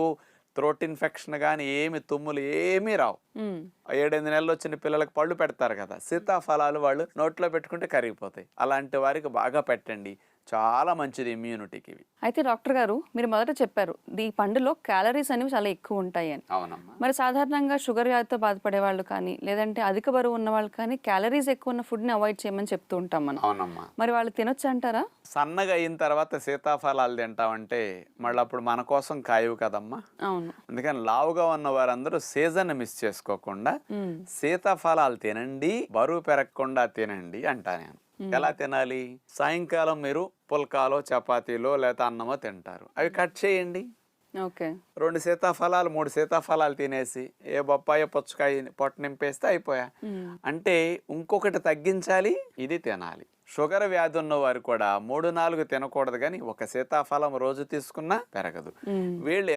దగ్గు throat infection కానీ ఏమి తుమ్ములు ఏమీ రావు. 7-8 నెలలు వచ్చిన పిల్లలకు పళ్ళు పెడతారు కదా, సీతాఫలాలు వాళ్ళు నోట్లో పెట్టుకుంటే కరిగిపోతాయి. అలాంటి వారికి బాగా పెట్టండి, చాలా మంచిది ఇమ్యూనిటీకి ఇవి. అయితే డాక్టర్ గారు మీరు మొదట చెప్పారు ఈ పండులో క్యాలరీస్ అనేవి చాలా ఎక్కువ ఉంటాయి అని. అవునమ్మా. మరి సాధారణంగా షుగర్ వ్యాధితో బాధపడే వాళ్ళు కానీ లేదంటే అధిక బరువు ఉన్న వాళ్ళు కానీ క్యాలరీస్ ఎక్కువ ఉన్న ఫుడ్ని అవాయిడ్ చేయమని చెప్తూ ఉంటాం మనం. అవునమ్మా. మరి వాళ్ళు తినొచ్చు అంటారా? సన్నగా అయిన తర్వాత సీతాఫలాలు తింటామంటే మళ్ళీ అప్పుడు మన కోసం కాయవు కదమ్మా. అవును. అందుకని లావుగా ఉన్న వారందరూ సీజన్ మిస్ చేసుకోకుండా సీతాఫలాలు తినండి, బరువు పెరగకుండా తినండి అంటా నేను. ఎలా తినాలి? సాయంకాలం మీరు పుల్కాలో చపాతీలో లేకపోతే అన్నమో తింటారు, అవి కట్ చేయండి. ఓకే. 2 సీతాఫలాలు 3 సీతాఫలాలు తినేసి ఏ బొప్పాయో పుచ్చకాయ పొట్ట నింపేస్తే అయిపోయా. అంటే ఇంకొకటి తగ్గించాలి, ఇది తినాలి. షుగర్ వ్యాధి ఉన్న వారు కూడా 3-4 తినకూడదు, కానీ ఒక సీతాఫలం రోజు తీసుకున్నా పెరగదు. వీళ్ళు